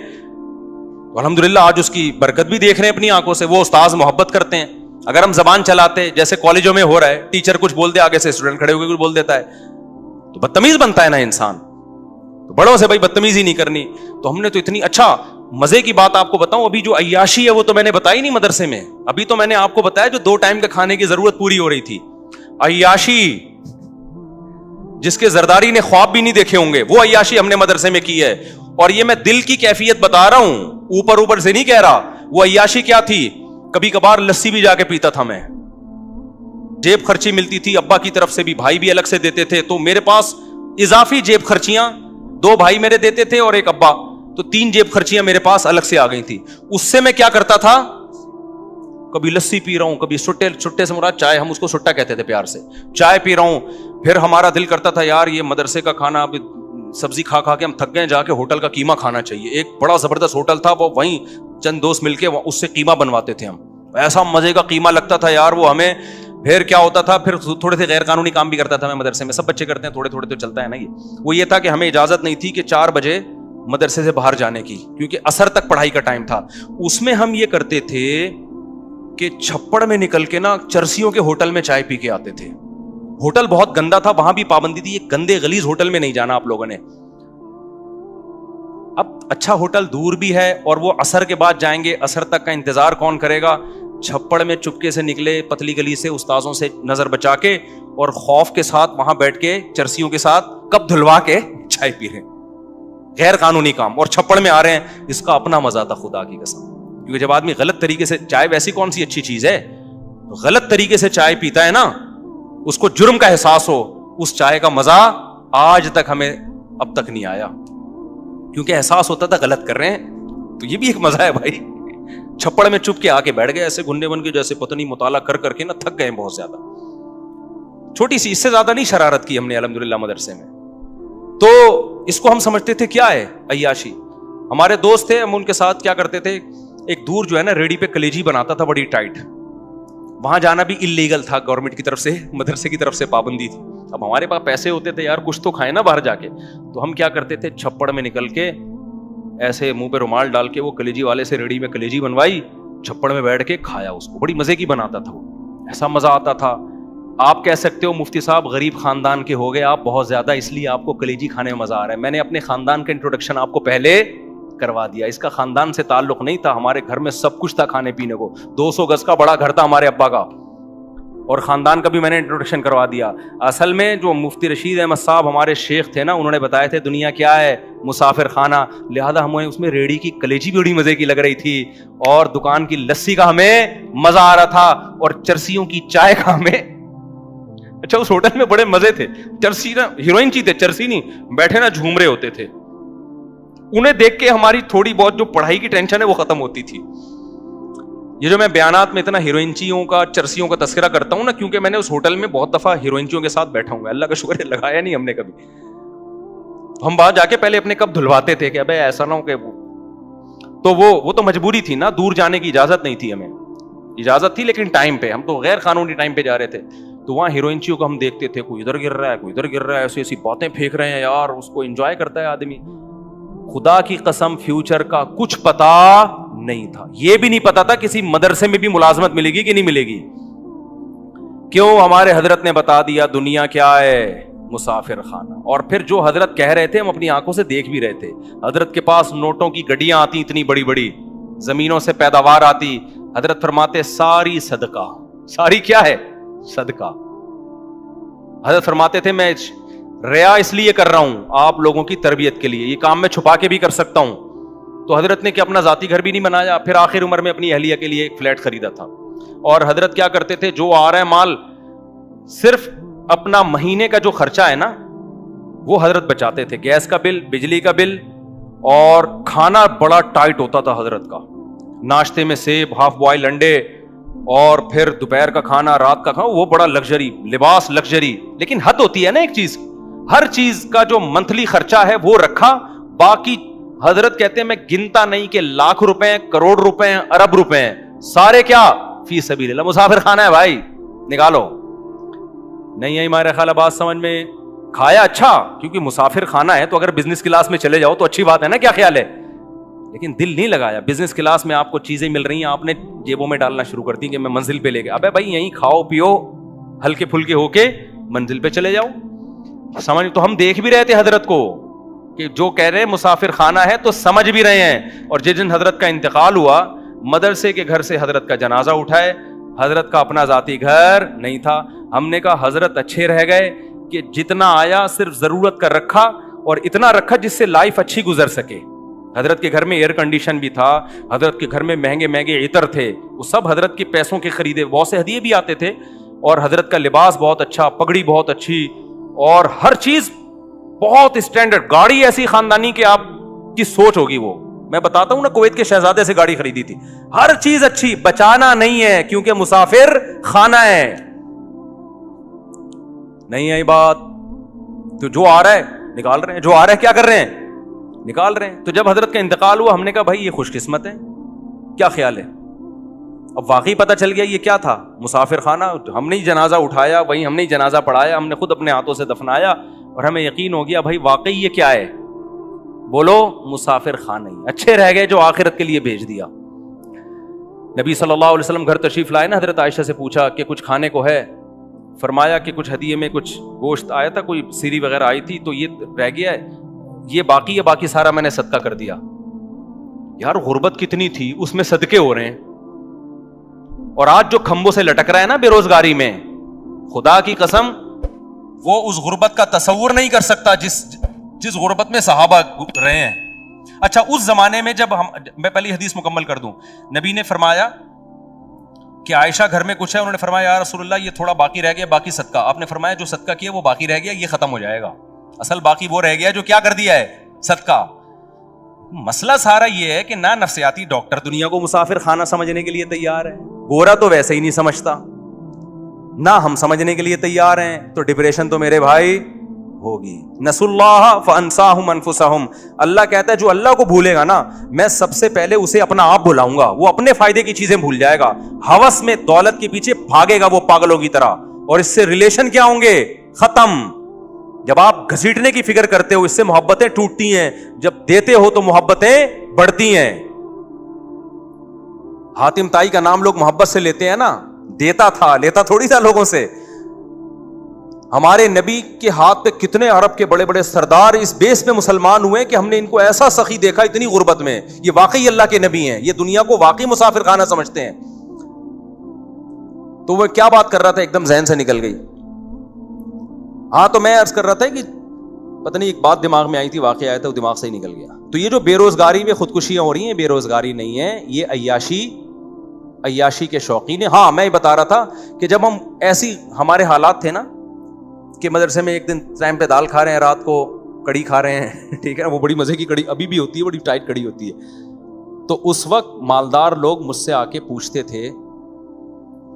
الحمدللہ آج اس کی برکت بھی دیکھ رہے ہیں اپنی آنکھوں سے. وہ استاذ محبت کرتے ہیں. اگر ہم زبان چلاتے جیسے کالجوں میں ہو رہا ہے, ٹیچر کچھ بول دے آگے سے اسٹوڈنٹ کھڑے ہو کے کچھ بول دیتا ہے, تو بدتمیز بنتا ہے نا انسان. تو بڑوں سے بھائی بدتمیزی نہیں کرنی. تو ہم نے تو اتنی اچھا مزے کی بات آپ کو بتاؤں, ابھی جو عیاشی ہے وہ تو میں نے بتائی نہیں مدرسے میں. ابھی تو میں نے آپ کو بتایا جو 2 ٹائم کے کھانے کی ضرورت پوری ہو رہی تھی. عیاشی جس کے زرداری نے خواب بھی نہیں دیکھے ہوں گے, وہ عیاشی ہم نے مدرسے میں کی ہے. اور یہ میں دل کی کیفیت بتا رہا ہوں, اوپر سے نہیں کہہ رہا. وہ عیاشی کیا تھی, کبھی کبھار لسی بھی جا کے پیتا تھا میں. جیب خرچی ملتی تھی ابا کی طرف سے بھی, بھائی بھی الگ سے دیتے تھے, تو میرے پاس اضافی جیب خرچیاں 2 بھائی میرے دیتے تھے اور 1 ابا, تو 3 جیب خرچیاں میرے پاس الگ سے آ گئی تھی. اس سے میں کیا کرتا تھا, کبھی لسی پی رہا ہوں, کبھی چھٹے سے مراد چائے, ہم اس کو سٹا کہتے تھے پیار سے, چائے پی رہا ہوں. پھر ہمارا دل کرتا تھا یار یہ مدرسے کا کھانا, سبزی کھا کھا کے ہم تھک گئے, جا کے ہوٹل کا قیمہ کھانا چاہیے. ایک بڑا زبردست ہوٹل تھا, وہ وہیں چند دوست مل کے اس سے قیمہ بنواتے تھے ہم. ایسا مزے کا قیمہ لگتا تھا یار وہ ہمیں. پھر کیا ہوتا تھا, پھر تھوڑے سے غیر قانونی کام بھی کرتا تھا میں مدرسے میں. سب بچے کرتے ہیں تھوڑے تھوڑے تو چلتا ہے نا. وہ یہ تھا کہ ہمیں اجازت نہیں تھی کہ 4 بجے مدرسے سے باہر جانے کی, کیونکہ عصر تک پڑھائی کا ٹائم تھا. اس میں ہم یہ کرتے تھے کہ چھپڑ میں نکل کے نا چرسیوں کے ہوٹل میں چائے پی کے آتے تھے. ہوٹل بہت گندا تھا, وہاں بھی پابندی تھی, یہ گندے غلیظ ہوٹل میں نہیں جانا آپ لوگوں نے. اب اچھا ہوٹل دور بھی ہے اور وہ عصر کے بعد جائیں گے, عصر تک کا انتظار کون کرے گا. چھپڑ میں چپکے سے نکلے پتلی گلی سے, استاذوں سے نظر بچا کے, اور خوف کے ساتھ وہاں بیٹھ کے چرسیوں کے ساتھ کپ دھلوا کے چائے پی رہے ہیں. غیر قانونی کام, اور چھپڑ میں آ رہے ہیں. اس کا اپنا مزہ تھا خدا کی قسم, کیونکہ جب آدمی غلط طریقے سے, چائے ویسی کون سی اچھی چیز ہے, غلط طریقے سے چائے پیتا ہے نا, اس کو جرم کا احساس ہو. اس چائے کا مزہ آج تک ہمیں اب تک نہیں آیا, کیونکہ احساس ہوتا تھا غلط کر رہے ہیں. تو یہ بھی ایک مزہ ہے بھائی. چھپڑ میں چپ کے آ کے بیٹھ گئے ایسے گھنڈے بن کے, جیسے پتہ نہیں مطالعہ کر کے نا تھک گئے بہت زیادہ. چھوٹی سی, اس سے زیادہ نہیں شرارت کی ہم نے الحمدللہ مدرسے میں. تو اس کو ہم سمجھتے تھے کیا ہے عیاشی. ہمارے دوست تھے, ہم ان کے ساتھ کیا کرتے تھے, ایک دور جو ہے نا ریڑی پہ کلیجی بناتا تھا بڑی ٹائٹ, وہاں جانا بھی انلیگل تھا, گورنمنٹ کی طرف سے, مدرسے کی طرف سے پابندی تھی. اب ہمارے پاس پیسے ہوتے تھے یار, کچھ تو کھائے نا باہر جا کے. تو ہم کیا کرتے تھے, چھپڑ میں نکل کے ایسے منہ پہ رومال ڈال کے وہ کلیجی والے سے ریڑی میں کلیجی بنوائی, چھپڑ میں بیٹھ کے کھایا اس کو. بڑی مزے کی بناتا تھا وہ, ایسا مزہ آتا تھا. آپ کہہ سکتے ہو مفتی صاحب غریب خاندان کے ہو گئے آپ بہت زیادہ, اس لیے آپ کو کلیجی کھانے میں مزہ آ رہا ہے. میں نے اپنے خاندان کا انٹروڈکشن آپ کو پہلے کروا دیا. اس کا خاندان سے تعلق نہیں تھا, ہمارے گھر میں سب کچھ تھا کھانے پینے کو. 200 گز کا بڑا گھر تھا ہمارے ابا کا, اور خاندان کا بھی میں نے انٹروڈکشن کروا دیا. اصل میں جو مفتی رشید احمد صاحب ہمارے شیخ تھے نا, انہوں نے بتایا تھے دنیا کیا ہے, مسافر خانہ. لہذا ہمیں اس میں ریڑی کی کلیجی بھی بڑی مزے کی لگ رہی تھی, اور دکان کی لسی کا ہمیں مزہ آ رہا تھا, اور چرسیوں کی چائے کا ہمیں. اچھا اس ہوٹل میں بڑے مزے تھے. چرسی نا ہیروئن چی تھے, چرسی نہیں, بیٹھے نا جھوم رہے ہوتے تھے. انہیں دیکھ کے ہماری تھوڑی بہت جو پڑھائی کی ٹینشن ہے وہ ختم ہوتی تھی. یہ جو میں بیانات میں اتنا ہیروئنچیوں کا, چرسیوں کا تذکرہ کرتا ہوں نا, کیونکہ میں نے اس ہوٹل میں بہت دفعہ ہیروئنچیوں کے ساتھ بیٹھا ہوں. اللہ کا شکر ہے لگایا نہیں ہم نے کبھی. ہم باہر جا کے پہلے اپنے کپ دھلواتے تھے کہ ابے ایسا نہ ہو کہ تو وہ تو مجبوری تھی نا, دور جانے کی اجازت نہیں تھی ہمیں. اجازت تھی لیکن ٹائم پہ, ہم تو غیر قانونی ٹائم پہ جا رہے تھے. تو وہاں ہیروئنچیوں کو ہم دیکھتے تھے, کوئی ادھر گر رہا ہے, کوئی ادھر گر رہا ہے, ایسی ایسی باتیں پھینک رہے ہیں یار, اس کو انجوائے کرتا ہے آدمی. خدا کی قسم فیوچر کا کچھ پتا نہیں تھا. یہ بھی نہیں پتا تھا کسی مدرسے میں بھی ملازمت ملے گی کہ نہیں ملے گی. کیوں؟ ہمارے حضرت نے بتا دیا دنیا کیا ہے, مسافر خانہ. اور پھر جو حضرت کہہ رہے تھے ہم اپنی آنکھوں سے دیکھ بھی رہے تھے. حضرت کے پاس نوٹوں کی گڈیاں آتی اتنی بڑی بڑی, زمینوں سے پیداوار آتی. حضرت فرماتے ساری صدقہ. ساری کیا ہے؟ صدقہ. حضرت فرماتے تھے میں ریا اس لیے کر رہا ہوں آپ لوگوں کی تربیت کے لیے, یہ کام میں چھپا کے بھی کر سکتا ہوں. تو حضرت نے کہ اپنا ذاتی گھر بھی نہیں بنایا, پھر آخر عمر میں اپنی اہلیہ کے لیے ایک فلیٹ خریدا تھا. اور حضرت کیا کرتے تھے, جو آ رہا ہے مال صرف اپنا مہینے کا جو خرچہ ہے نا وہ حضرت بچاتے تھے. گیس کا بل, بجلی کا بل, اور کھانا بڑا ٹائٹ ہوتا تھا حضرت کا. ناشتے میں سیب, ہاف بوائل انڈے, اور پھر دوپہر کا کھانا, رات کا کھانا, وہ بڑا لگژری, لباس لگژری. لیکن حد ہوتی ہے نا ایک چیز, ہر چیز کا جو منتھلی خرچہ ہے وہ رکھا. باقی حضرت کہتے ہیں میں گنتا نہیں کہ لاکھ روپے, کروڑ روپے, ارب روپے, سارے کیا فی سبیل اللہ. مسافر خانہ ہے بھائی, نکالو. نہیں ہے ہمارے خیال بات سمجھ میں. کھایا اچھا کیونکہ مسافر خانہ ہے, تو اگر بزنس کلاس میں چلے جاؤ تو اچھی بات ہے نا, کیا خیال ہے. لیکن دل نہیں لگایا. بزنس کلاس میں آپ کو چیزیں مل رہی ہیں, آپ نے جیبوں میں ڈالنا شروع کر دی کہ میں منزل پہ لے گیا. ابے بھائی یہیں کھاؤ پیو, ہلکے پھلکے ہو کے منزل پہ چلے جاؤ. سمجھ. تو ہم دیکھ بھی رہے تھے حضرت کو کہ جو کہہ رہے مسافر خانہ ہے تو سمجھ بھی رہے ہیں. اور جس دن حضرت کا انتقال ہوا, مدرسے کے گھر سے حضرت کا جنازہ اٹھائے. حضرت کا اپنا ذاتی گھر نہیں تھا. ہم نے کہا حضرت اچھے رہ گئے کہ جتنا آیا صرف ضرورت کا رکھا, اور اتنا رکھا جس سے لائف اچھی گزر سکے. حضرت کے گھر میں ایئر کنڈیشن بھی تھا, حضرت کے گھر میں مہنگے مہنگے عطر تھے, وہ سب حضرت کے پیسوں کے خریدے. بہت سے ہدیے بھی آتے تھے, اور حضرت کا لباس بہت اچھا, پگڑی بہت اچھی, اور ہر چیز بہت اسٹینڈرڈ. گاڑی ایسی خاندانی کہ آپ کی سوچ ہوگی. وہ میں بتاتا ہوں نا, کویت کے شہزادے سے گاڑی خریدی تھی. ہر چیز اچھی, بچانا نہیں ہے کیونکہ مسافر خانہ ہے. نہیں ہے بات. تو جو آ رہا ہے نکال رہے ہیں, جو آ رہا ہے کیا کر رہے ہیں, نکال رہے ہیں. تو جب حضرت کا انتقال ہوا, ہم نے کہا بھائی یہ خوش قسمت ہے. کیا خیال ہے؟ اب واقعی پتہ چل گیا یہ کیا تھا, مسافر خانہ. ہم نے جنازہ اٹھایا, وہیں ہم نے جنازہ پڑھایا, ہم نے خود اپنے ہاتھوں سے دفنایا, اور ہمیں یقین ہو گیا بھائی واقعی یہ کیا ہے. بولو مسافر خانہ ہی. اچھے رہ گئے جو آخرت کے لیے بھیج دیا. نبی صلی اللہ علیہ وسلم گھر تشریف لائے نا, حضرت عائشہ سے پوچھا کہ کچھ کھانے کو ہے. فرمایا کہ کچھ ہدیے میں کچھ گوشت آیا تھا, کوئی سیری وغیرہ آئی تھی, تو یہ رہ گیا ہے, یہ باقی ہے, باقی سارا میں نے صدقہ کر دیا. یار غربت کتنی تھی, اس میں صدقے ہو رہے ہیں. اور آج جو کھمبوں سے لٹک رہا ہے نا بے روزگاری میں, خدا کی قسم وہ اس غربت کا تصور نہیں کر سکتا جس غربت میں صحابہ رہے ہیں. اچھا اس زمانے میں جب میں پہلی حدیث مکمل کر دوں, نبی نے فرمایا کہ عائشہ گھر میں کچھ ہے, انہوں نے فرمایا یا رسول اللہ یہ تھوڑا باقی رہ گیا, باقی صدقہ. آپ نے فرمایا جو صدقہ کیا وہ باقی رہ گیا, یہ ختم ہو جائے گا. اصل باقی وہ رہ گیا جو کیا کر دیا ہے, صدقہ. مسئلہ سارا یہ ہے کہ نہ نفسیاتی ڈاکٹر دنیا کو مسافر خانہ سمجھنے کے لیے تیار ہے, گورا تو ویسے ہی نہیں سمجھتا, نہ ہم سمجھنے کے لیے تیار ہیں. تو ڈپریشن تو میرے بھائی ہوگی. نسوا اللہ فانساہم انفسہم. اللہ کہتا ہے جو اللہ کو بھولے گا نا, میں سب سے پہلے اسے اپنا آپ بھلاؤں گا. وہ اپنے فائدے کی چیزیں بھول جائے گا, ہوس میں دولت کے پیچھے بھاگے گا وہ پاگلوں کی طرح, اور اس سے ریلیشن کیا ہوں گے, ختم. جب آپ گھسیٹنے کی فکر کرتے ہو اس سے محبتیں ٹوٹتی ہیں, جب دیتے ہو تو محبتیں بڑھتی ہیں. حاتم طائی کا نام لوگ محبت سے لیتے ہیں نا, دیتا تھا, لیتا تھوڑی تھا لوگوں سے. ہمارے نبی کے ہاتھ پہ کتنے عرب کے بڑے بڑے سردار اس بیس پہ مسلمان ہوئے کہ ہم نے ان کو ایسا سخی دیکھا اتنی غربت میں. یہ واقعی اللہ کے نبی ہیں, یہ دنیا کو واقعی مسافر خانہ سمجھتے ہیں. تو وہ کیا بات کر رہا تھا, ایک دم ذہن سے نکل گئی. ہاں تو میں عرض کر رہا تھا کہ پتہ نہیں ایک بات دماغ میں آئی تھی, واقعہ آیا تھا, وہ دماغ سے ہی نکل گیا. تو یہ جو بے روزگاری میں خودکشیاں ہو رہی ہیں, بے روزگاری نہیں ہے, یہ عیاشی کے شوقین ہیں. ہاں میں یہ بتا رہا تھا کہ جب ہم ایسی ہمارے حالات تھے نا کہ مدرسے میں ایک دن ٹائم پہ دال کھا رہے ہیں, رات کو کڑی کھا رہے ہیں, ٹھیک ہے, وہ بڑی مزے کی کڑی ابھی بھی ہوتی ہے, بڑی ٹائٹ کڑی ہوتی ہے. تو اس وقت مالدار لوگ مجھ سے آ کے پوچھتے تھے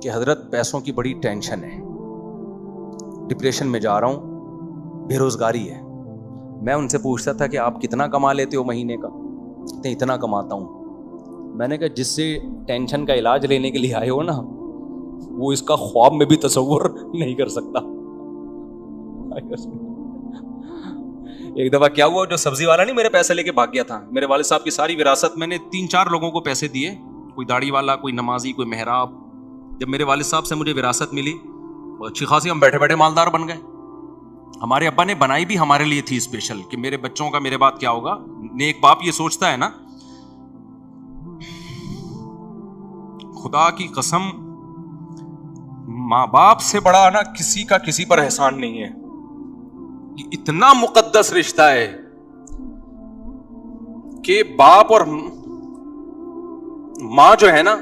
کہ حضرت پیسوں کی بڑی ٹینشن ہے, ڈپریشن میں جا رہا ہوں, بے روزگاری ہے. میں ان سے پوچھتا تھا کہ آپ کتنا کما لیتے ہو مہینے کا؟ اتنا کماتا ہوں. میں نے کہا جس سے ٹینشن کا علاج لینے کے لیے آئے ہو نا, وہ اس کا خواب میں بھی تصور نہیں کر سکتا. ایک دفعہ کیا ہوا, جو سبزی والا نہیں میرے پیسے لے کے بھاگ گیا تھا, میرے والد صاحب کی ساری وراثت میں نے 3-4 لوگوں کو پیسے دیے, کوئی داڑھی والا, کوئی نمازی, کوئی محراب. جب میرے والد صاحب سے مجھے وراثت ملی, اچھی خاصی ہم بیٹھے بیٹھے مالدار بن گئے. ہمارے ابا نے بنائی بھی ہمارے لیے تھی اسپیشل, کہ میرے بچوں کا میرے بعد کیا ہوگا. نیک باپ یہ سوچتا ہے نا, خدا کی قسم ماں باپ سے بڑا نا کسی کا کسی پر احسان نہیں ہے. یہ اتنا مقدس رشتہ ہے کہ باپ اور ماں جو ہے نا,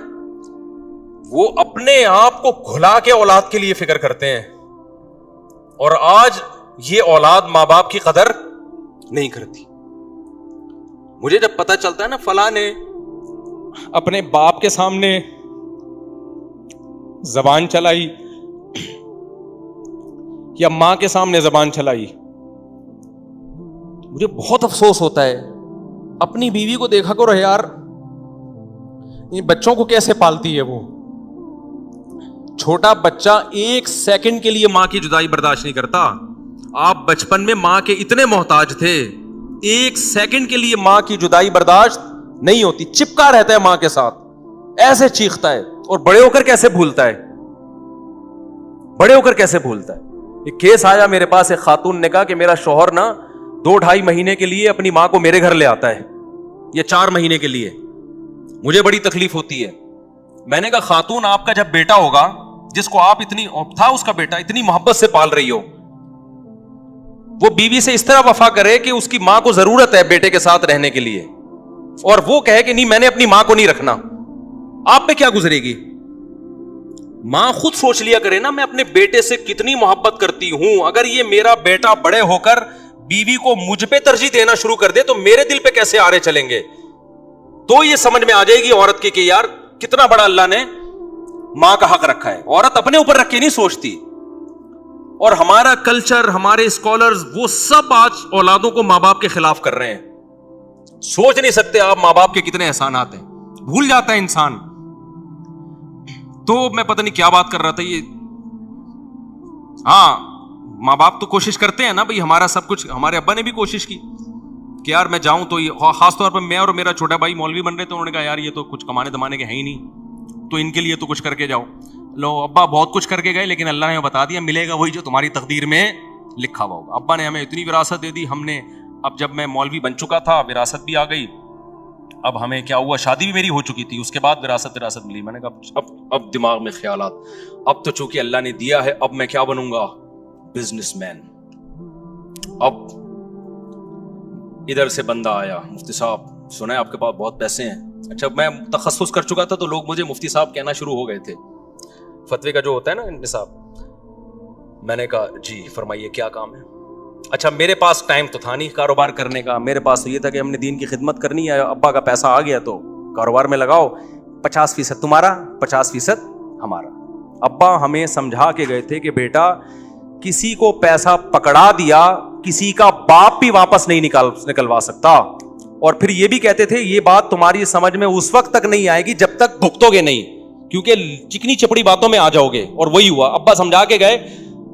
وہ اپنے آپ کو کھلا کے اولاد کے لیے فکر کرتے ہیں, اور آج یہ اولاد ماں باپ کی قدر نہیں کرتی. مجھے جب پتا چلتا ہے نا فلاں نے اپنے باپ کے سامنے زبان چلائی یا ماں کے سامنے زبان چلائی, مجھے بہت افسوس ہوتا ہے. اپنی بیوی کو دیکھا کرو یار, ان بچوں کو کیسے پالتی ہے وہ. چھوٹا بچہ 1 سیکنڈ کے لیے ماں کی جدائی برداشت نہیں کرتا. آپ بچپن میں ماں کے اتنے محتاج تھے, 1 سیکنڈ کے لیے ماں کی جدائی برداشت نہیں ہوتی, چپکا رہتا ہے ماں کے ساتھ, ایسے چیختا ہے. اور بڑے ہو کر کیسے بھولتا ہے, بڑے ہو کر کیسے بھولتا ہے. ایک کیس آیا میرے پاس, ایک خاتون نے کہا کہ میرا شوہر نا 2-2.5 مہینے کے لیے اپنی ماں کو میرے گھر لے آتا ہے, یہ 4 مہینے کے لیے. مجھے بڑی تکلیف ہوتی ہے. میں نے کہا خاتون, آپ کا جب بیٹا ہوگا, جس کو آپ اتنی تھا اس کا بیٹا اتنی محبت سے پال رہی ہو, وہ بیوی سے اس طرح وفا کرے کہ اس کی ماں کو ضرورت ہے بیٹے کے ساتھ رہنے کے لیے, اور وہ کہے کہ نہیں میں نے اپنی ماں کو نہیں رکھنا, آپ پہ کیا گزرے گی؟ ماں خود سوچ لیا کرے نا, میں اپنے بیٹے سے کتنی محبت کرتی ہوں. اگر یہ میرا بیٹا بڑے ہو کر بیوی کو مجھ پہ ترجیح دینا شروع کر دے تو میرے دل پہ کیسے آرے چلیں گے. تو یہ سمجھ میں آ جائے گی عورت کی کہ یار کتنا بڑا اللہ نے ماں کا حق رکھا ہے. عورت اپنے اوپر رکھ کے نہیں سوچتی. اور ہمارا کلچر, ہمارے اسکالرز, وہ سب آج اولادوں کو ماں باپ کے خلاف کر رہے ہیں. سوچ نہیں سکتے آپ ماں باپ کے کتنے احسانات ہیں, بھول جاتا ہے انسان. تو میں پتہ نہیں کیا بات کر رہا تھا یہ. ہاں, ماں باپ تو کوشش کرتے ہیں نا بھائی, ہمارا سب کچھ. ہمارے ابا نے بھی کوشش کی کہ یار میں جاؤں تو, یہ خاص طور پر میں اور میرا چھوٹا بھائی مولوی بن رہے تھے, انہوں نے کہا یار یہ تو کچھ کمانے دمانے کے ہیں ہی نہیں, تو ان کے لیے تو کچھ کر کے جاؤ. لو ابا بہت کچھ کر کے گئے, لیکن اللہ نے بتا دیا ملے گا وہی جو تمہاری تقدیر میں لکھا ہوا ہوگا. ابا نے ہمیں اتنی وراثت دے دی, ہم نے اب جب میں مولوی بن چکا تھا وراثت بھی آ گئی. اب ہمیں کیا ہوا, شادی بھی میری ہو چکی تھی, اس کے بعد وراثت ملی. میں نے کہا اب دماغ میں خیالات, اب تو چونکہ اللہ نے دیا ہے, اب میں کیا بنوں گا, بزنس مین. اب ادھر سے بندہ آیا, مفتی صاحب سنا ہے آپ کے پاس بہت پیسے ہیں. اچھا, میں تخصص کر چکا تھا تو لوگ مجھے مفتی صاحب کہنا شروع ہو گئے تھے. فتوے کا جو ہوتا ہے نا نصاب. میں نے کہا جی فرمائیے کیا کام ہے. اچھا, میرے پاس ٹائم تو تھا نہیں کاروبار کرنے کا, میرے پاس تو یہ تھا کہ ہم نے دین کی خدمت کرنی ہے. ابا کا پیسہ آ گیا تو کاروبار میں لگاؤ, 50% تمہارا 50% ہمارا. ابا ہمیں سمجھا کے گئے تھے کہ بیٹا کسی کو پیسہ پکڑا دیا, کسی کا باپ بھی واپس نہیں نکلوا سکتا. اور پھر یہ بھی کہتے تھے یہ بات تمہاری سمجھ میں اس وقت تک نہیں آئے گی جب تک بھگتو گے نہیں, کیونکہ چکنی چپڑی باتوں میں آ جاؤ گے. اور وہی ہوا, ابا سمجھا کے گئے.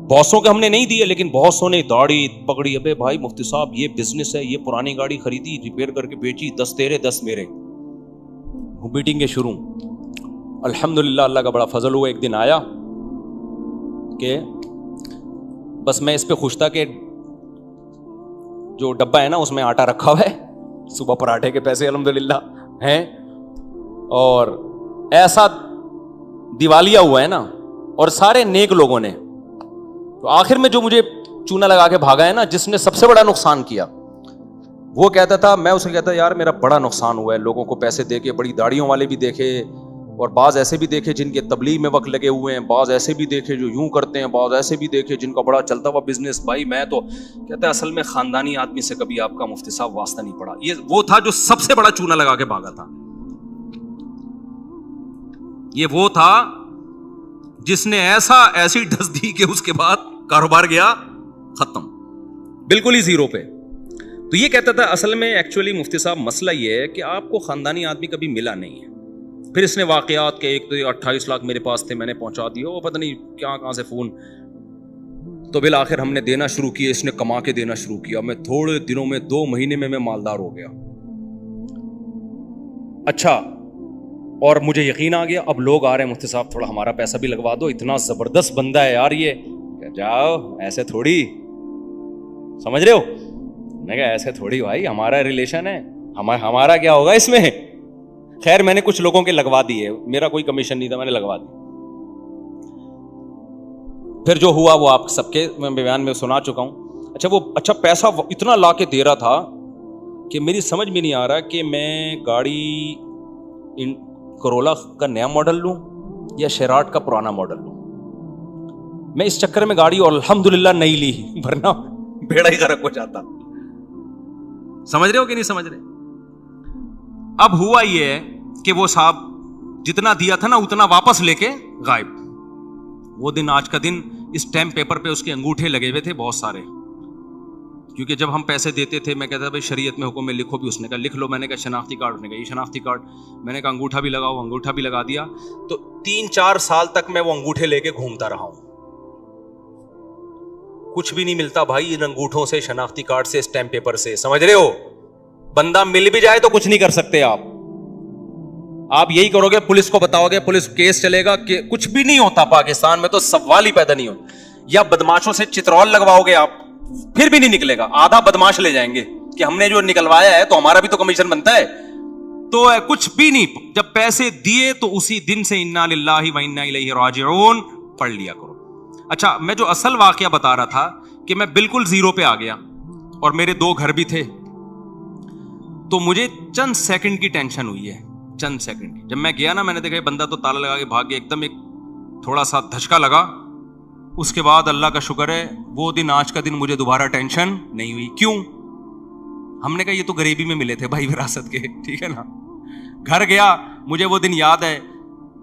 بہتوں کے ہم نے نہیں دیے, لیکن بہتوں نے داڑھی پکڑی, ابے بھائی مفتی صاحب یہ بزنس ہے, یہ پرانی گاڑی خریدی, ریپیئر کر کے بیچی, 10 تیرے 10 میرے, میٹنگیں شروع. الحمدللہ اللہ کا بڑا فضل ہوا. ایک دن آیا کہ بس میں اس پہ خوش تھا کہ جو ڈبہ ہے نا اس میں آٹا رکھا ہوا ہے, صبح پراٹھے کے پیسے الحمدللہ ہیں. اور ایسا دیوالیہ ہوا ہے نا, اور سارے نیک لوگوں نے. تو آخر میں جو مجھے چونا لگا کے بھاگا ہے نا, جس نے سب سے بڑا نقصان کیا, وہ کہتا تھا, میں اسے کہتا یار میرا بڑا نقصان ہوا ہے, لوگوں کو پیسے دے کے, بڑی داڑھیوں والے بھی دیکھے, اور بعض ایسے بھی دیکھے جن کے تبلیغ میں وقت لگے ہوئے ہیں, بعض ایسے بھی دیکھے جو یوں کرتے ہیں, بعض ایسے بھی دیکھے جن کا بڑا چلتا ہوا بزنس. بھائی میں تو کہتا ہے اصل میں خاندانی آدمی سے کبھی آپ کا مفتی صاحب واسطہ نہیں پڑا. یہ وہ تھا جو سب سے بڑا چونا لگا کے بھاگا تھا. یہ وہ تھا جس نے ایسی ڈس دی کہ اس کے بعد کاروبار گیا ختم, بالکل ہی زیرو پہ. تو یہ کہتا تھا اصل میں ایکچولی مفتی صاحب مسئلہ یہ ہے کہ آپ کو خاندانی آدمی کبھی ملا نہیں ہے, پھر اس نے واقعات کے 28 لاکھ میرے پاس تھے، میں نے پہنچا دیا، وہ پتہ نہیں کہاں سے فون. تو بالآخر ہم نے دینا شروع کیا، اس نے کما کے دینا شروع کیا. میں تھوڑے دنوں میں 2 مہینے میں مالدار ہو گیا. اچھا، اور مجھے یقین آ گیا اب لوگ آ رہے ہیں مفتی صاحب تھوڑا ہمارا پیسہ بھی لگوا دو، اتنا زبردست بندہ ہے یار یہ. جاؤ ایسے تھوڑی، سمجھ رہے ہو؟ میں کہا ایسے تھوڑی بھائی، ہمارا ریلیشن ہے، ہمارا کیا ہوگا اس میں. خیر میں نے کچھ لوگوں کے لگوا دیے، میرا کوئی کمیشن نہیں تھا، میں نے لگوا دی. پھر جو ہوا وہ آپ سب کے میں بیان میں سنا چکا ہوں. اچھا پیسہ اتنا لا کے دے رہا تھا کہ میری سمجھ میں نہیں آ رہا کہ میں گاڑی کرولا کا نیا ماڈل لوں یا شیراٹ کا پرانا ماڈل لوں. میں اس چکر میں گاڑی اور الحمدللہ نہیں لی، ورنہ بیڑا ہی غرق ہو جاتا. سمجھ رہے ہو کہ نہیں سمجھ رہے؟ اب ہوا یہ ہے کہ وہ صاحب جتنا دیا تھا نا اتنا واپس لے کے غائب. وہ دن آج کا دن اس اسٹیمپ پیپر پہ اس کے انگوٹھے لگے ہوئے تھے بہت سارے، کیونکہ جب ہم پیسے دیتے تھے میں کہتا تھا بھائی شریعت میں حکم میں لکھو بھی. اس نے کہا لکھ لو. میں نے کہا شناختی کارڈ. اس نے کہا یہ شناختی کارڈ. میں نے کہا انگوٹھا بھی لگاؤ. انگوٹھا بھی لگا دیا. تو 3-4 سال تک میں وہ انگوٹھے لے کے گھومتا رہا ہوں. کچھ بھی نہیں ملتا بھائی ان انگوٹھوں سے، شناختی کارڈ سے، اسٹیمپ پیپر سے. سمجھ رہے ہو؟ بندہ مل بھی جائے تو کچھ نہیں کر سکتے آپ یہی کرو گے، پولیس کو بتاؤ گے، پولیس کیس چلے گا کہ کچھ بھی نہیں ہوتا. پاکستان میں تو سوال ہی پیدا نہیں ہوتا. یا بدماشوں سے چترول لگواؤ گے آپ، پھر بھی نہیں نکلے گا. آدھا بدماش لے جائیں گے کہ ہم نے جو نکلوایا ہے تو ہمارا بھی تو کمیشن بنتا ہے. تو کچھ بھی نہیں. جب پیسے دیے تو اسی دن سے انا للہ و انا الیہ راجعون پڑھ لیا کرو. اچھا میں جو اصل واقعہ بتا رہا تھا کہ میں بالکل زیرو پہ آ گیا اور میرے 2 گھر بھی تھے. تو مجھے چند سیکنڈ کی ٹینشن ہوئی ہے، چند سیکنڈ. جب میں گیا نا میں نے دیکھا بندہ تو تالا لگا کے بھاگ گیا. ایک دم ایک تھوڑا سا دھچکا لگا. اس کے بعد اللہ کا شکر ہے وہ دن آج کا دن مجھے دوبارہ ٹینشن نہیں ہوئی. کیوں؟ ہم نے کہا یہ تو غریبی میں ملے تھے بھائی وراثت کے، ٹھیک ہے نا. گھر گیا، مجھے وہ دن یاد ہے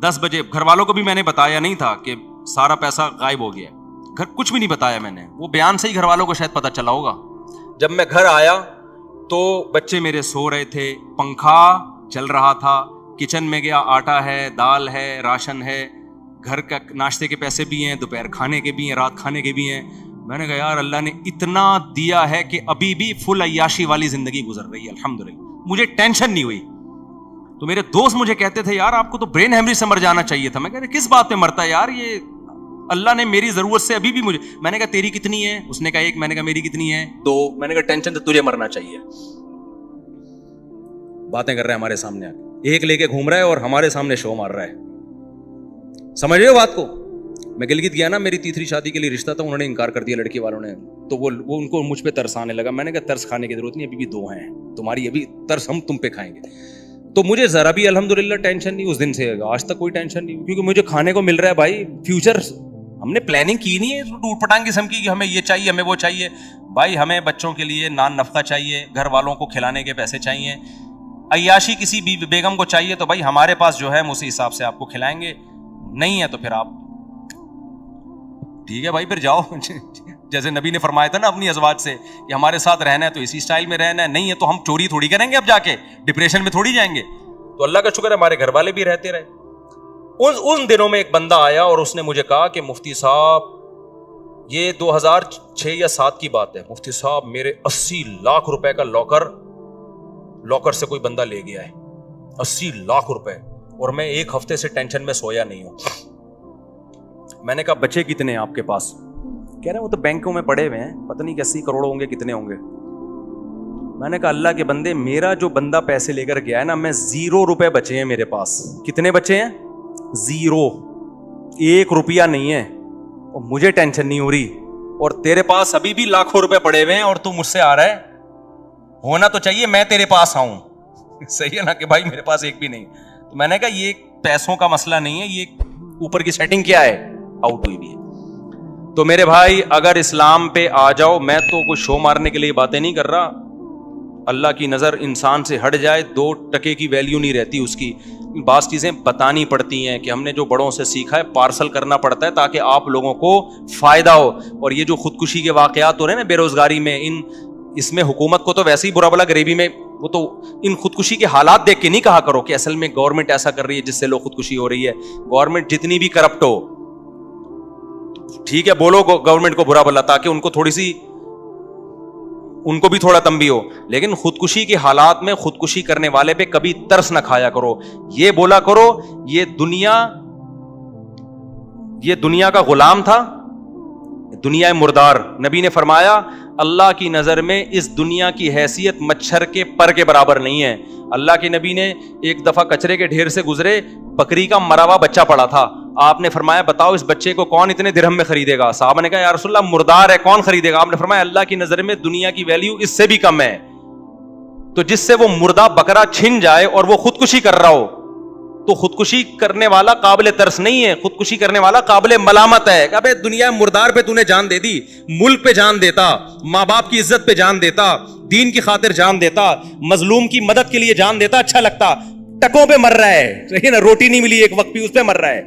10 بجے. گھر والوں کو بھی میں نے بتایا نہیں تھا کہ سارا پیسہ غائب ہو گیا. گھر کچھ بھی نہیں بتایا میں نے، وہ بیان سے ہی گھر والوں کو شاید پتا چلا ہوگا. جب میں گھر آیا تو بچے میرے سو رہے تھے، پنکھا چل رہا تھا. کچن میں گیا، آٹا ہے، دال ہے، راشن ہے، گھر کا ناشتے کے پیسے بھی ہیں، دوپہر کھانے کے بھی ہیں، رات کھانے کے بھی ہیں. میں نے کہا یار اللہ نے اتنا دیا ہے کہ ابھی بھی فل عیاشی والی زندگی گزر رہی ہے الحمدللہ. مجھے ٹینشن نہیں ہوئی. تو میرے دوست مجھے کہتے تھے یار آپ کو تو برین ہیمریج سے مر جانا چاہیے تھا. میں کہہ رہا کس بات پہ مرتا ہے یار، یہ اللہ نے میری ضرورت سے ابھی بھی مجھے. میں نے کہا تیری کتنی ہے؟ اس نے کہا 1. میں نے کہا میری کتنی ہے؟ 2. میں نے کہا ٹینشن تو تجھے مرنا چاہیے. باتیں کر رہے ہیں ہمارے سامنے آ کے، 1 لے کے گھوم رہا ہے اور ہمارے سامنے شو مار رہا ہے. سمجھ رہے ہو بات کو؟ میں گلگت گیا نا، میری تیسری شادی کے لیے رشتہ تھا، انہوں نے انکار کر دیا لڑکی والوں نے. تو وہ ان کو مجھ پہ ترس آنے لگا. میں نے کہا ترس کھانے کی ضرورت نہیں، ابھی بھی 2 ہیں تمہاری، ابھی ترس ہم تم پہ کھائیں گے. تو مجھے ذرا بھی الحمدللہ ٹینشن نہیں. اس دن سے آج تک کوئی ٹینشن نہیں، کیونکہ مجھے کھانے کو مل رہا ہے بھائی. فیوچر ہم نے پلاننگ کی نہیں ہے ٹوٹ پٹانگ قسم کی کہ ہمیں یہ چاہیے ہمیں وہ چاہیے. بھائی ہمیں بچوں کے لیے نان نفقہ چاہیے، گھر والوں کو کھلانے کے پیسے چاہیے. عیاشی کسی بھی بیگم کو چاہیے تو بھائی ہمارے پاس جو ہے ہم اسی حساب سے آپ کو کھلائیں گے. نہیں ہے تو پھر آپ ٹھیک ہے بھائی پھر جاؤ. جیسے نبی نے فرمایا تھا نا اپنی ازواج سے کہ ہمارے ساتھ رہنا ہے تو اسی اسٹائل میں رہنا ہے، نہیں ہے تو ہم چوری تھوڑی کریں گے، اب جا کے ڈپریشن میں تھوڑی جائیں گے. تو اللہ کا شکر ہے ہمارے گھر والے بھی رہتے رہے. ان دنوں میں ایک بندہ آیا اور اس نے مجھے کہا کہ مفتی صاحب، یہ 2006 یا 7 کی بات ہے، مفتی صاحب میرے 80 لاکھ روپے کا لاکر سے کوئی بندہ لے گیا ہے. 80 لاکھ روپے، اور میں 1 ہفتے سے ٹینشن میں سویا نہیں ہوں. میں نے کہا بچے کتنے ہیں آپ کے پاس؟ کہہ رہے ہیں وہ تو بینکوں میں پڑے ہوئے ہیں، پتہ نہیں کہ 80 کروڑ ہوں گے کتنے ہوں گے. میں نے کہا اللہ کے بندے، میرا جو بندہ پیسے لے کر گیا ہے نا، میں 0 روپے بچے ہیں میرے پاس. کتنے بچے ہیں؟ 0. 1 روپیہ نہیں ہے. اور مجھے ٹینشن نہیں ہو رہی، اور تیرے پاس ابھی بھی لاکھوں روپے پڑے ہوئے ہیں اور تو مجھ سے آ رہا ہے. ہونا تو چاہیے میں تیرے پاس آؤں. صحیح ہے نا کہ بھائی میرے پاس ایک بھی نہیں. تو میں نے کہا یہ پیسوں کا مسئلہ نہیں ہے، یہ اوپر کی سیٹنگ کیا ہے، آؤٹ ہوئی بھی ہے. تو میرے بھائی اگر اسلام پہ آ جاؤ، میں تو کوئی شو مارنے کے لیے باتیں نہیں کر رہا. اللہ کی نظر انسان سے ہٹ جائے 2 ٹکے کی ویلیو نہیں رہتی اس کی. بعض چیزیں بتانی پڑتی ہیں کہ ہم نے جو بڑوں سے سیکھا ہے پارسل کرنا پڑتا ہے تاکہ آپ لوگوں کو فائدہ ہو. اور یہ جو خودکشی کے واقعات ہو رہے ہیں نا بے روزگاری میں، اس میں حکومت کو تو ویسے ہی برا بلا غریبی میں وہ تو ان خودکشی کے حالات دیکھ کے نہیں کہا کرو کہ اصل میں گورنمنٹ ایسا کر رہی ہے جس سے لوگ خودکشی ہو رہی ہے. گورنمنٹ جتنی بھی کرپٹ ہو, ٹھیک ہے بولو گورنمنٹ کو برا بلا تاکہ ان کو تھوڑی سی, ان کو بھی تھوڑا تنبیہ ہو, لیکن خودکشی کے حالات میں خودکشی کرنے والے پہ کبھی ترس نہ کھایا کرو. یہ بولا کرو یہ دنیا کا غلام تھا, دنیا مردار. نبی نے فرمایا اللہ کی نظر میں اس دنیا کی حیثیت مچھر کے پر کے برابر نہیں ہے. اللہ کے نبی نے ایک دفعہ کچرے کے ڈھیر سے گزرے, بکری کا مرا ہوا بچہ پڑا تھا. آپ نے فرمایا بتاؤ اس بچے کو کون اتنے درہم میں خریدے گا؟ صحابہ نے کہا یا رسول اللہ مردار ہے کون خریدے گا؟ آپ نے فرمایا اللہ کی نظر میں دنیا کی ویلیو اس سے بھی کم ہے. تو جس سے وہ مردہ بکرا چھن جائے اور وہ خودکشی کر رہا ہو تو خودکشی کرنے والا قابل ترس نہیں ہے, خودکشی کرنے والا قابل ملامت ہے. کہ ابے دنیا مردار پہ تو نے جان دے دی, ملک پہ جان دیتا, ماں باپ کی عزت پہ جان دیتا, دین کی خاطر جان دیتا, مظلوم کی مدد کے لیے جان دیتا, اچھا لگتا. ٹکوں پہ مر رہا ہے, صحیح نا, روٹی نہیں ملی ایک وقت بھی اس پہ مر رہا ہے.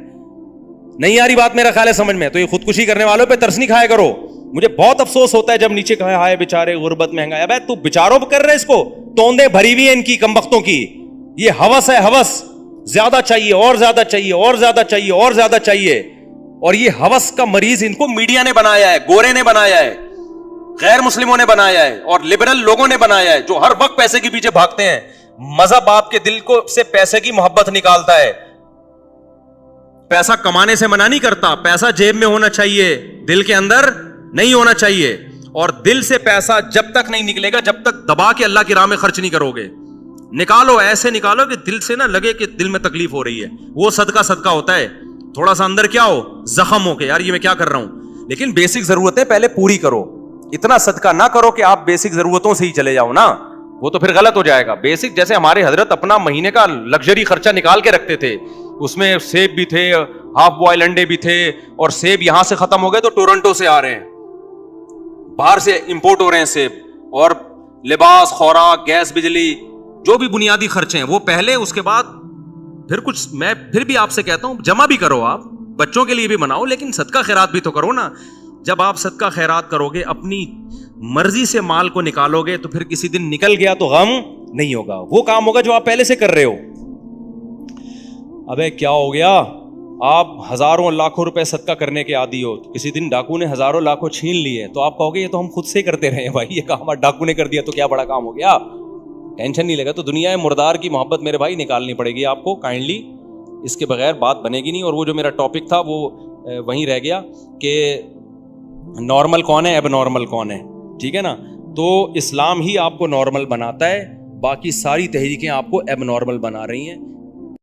نہیں آ رہی بات میرا خیال ہے سمجھ میں؟ تو یہ خودکشی کرنے والوں پہ ترس نہیں کھایا کرو. مجھے بہت افسوس ہوتا ہے جب نیچے کہا ہائے بیچارے غربت مہنگا ہے. ابے تو بیچاروں پہ کر رہے اس کو, توندے بھری ہوئی ہیں ان کی کمبختوں کی. یہ ہوس ہے, ہوس, زیادہ چاہیے اور زیادہ چاہیے اور زیادہ چاہیے اور زیادہ چاہیے. اور یہ ہوس کا مریض ان کو میڈیا نے بنایا ہے, گورے نے بنایا ہے, غیر مسلموں نے بنایا ہے, اور لبرل لوگوں نے بنایا ہے جو ہر وقت پیسے کے پیچھے بھاگتے ہیں. مذہب آپ کے دل کو سے پیسے کی محبت نکالتا ہے. پیسہ کمانے سے منع نہیں کرتا, پیسہ جیب میں ہونا چاہیے, دل کے اندر نہیں ہونا چاہیے. اور دل سے پیسہ جب تک نہیں نکلے گا جب تک دبا کے اللہ کی راہ میں خرچ نہیں کرو گے. نکالو, ایسے نکالو کہ دل سے نہ لگے کہ دل میں تکلیف ہو رہی ہے. وہ صدقہ ہوتا ہے, تھوڑا سا اندر کیا ہو, زخم ہو کے یار یہ میں کیا کر رہا ہوں. لیکن بیسک ضرورتیں پہلے پوری کرو. اتنا صدقہ نہ کرو کہ آپ بیسک ضرورتوں سے ہی چلے جاؤ نا, وہ تو پھر غلط ہو جائے گا. بیسک جیسے ہمارے حضرت اپنا مہینے کا لگژری خرچہ نکال کے رکھتے تھے, اس میں سیب بھی تھے, ہاف بوائل انڈے بھی تھے, اور سیب یہاں سے ختم ہو گئے تو ٹورنٹو سے آ رہے ہیں, باہر سے امپورٹ ہو رہے ہیں سیب. اور لباس, خوراک, گیس, بجلی, جو بھی بنیادی خرچے ہیں وہ پہلے, اس کے بعد پھر کچھ. میں پھر بھی آپ سے کہتا ہوں جمع بھی کرو, آپ بچوں کے لیے بھی بناؤ, لیکن صدقہ خیرات بھی تو کرو نا. جب آپ صدقہ خیرات کرو گے, اپنی مرضی سے مال کو نکالو گے, تو پھر کسی دن نکل گیا تو غم نہیں ہوگا. وہ کام ہوگا جو آپ پہلے سے کر رہے ہو. ابے کیا ہو گیا, آپ ہزاروں لاکھوں روپے صدقہ کرنے کے عادی ہو, کسی دن ڈاکو نے ہزاروں لاکھوں چھین لیے تو آپ کہو گے یہ تو ہم خود سے کرتے رہے ہیں بھائی, یہ کام ڈاکو نے کر دیا تو کیا بڑا کام ہو گیا, ٹینشن نہیں لگا. تو دنیا مردار کی محبت میرے بھائی نکالنی پڑے گی آپ کو کائنڈلی, اس کے بغیر بات بنے گی نہیں. اور وہ جو میرا ٹاپک تھا وہ وہیں رہ گیا کہ نارمل کون ہے, ایب نارمل کون ہے, ٹھیک ہے نا. تو اسلام ہی آپ کو نارمل بناتا ہے, باقی ساری تحریکیں آپ کو ایب نارمل بنا رہی ہیں.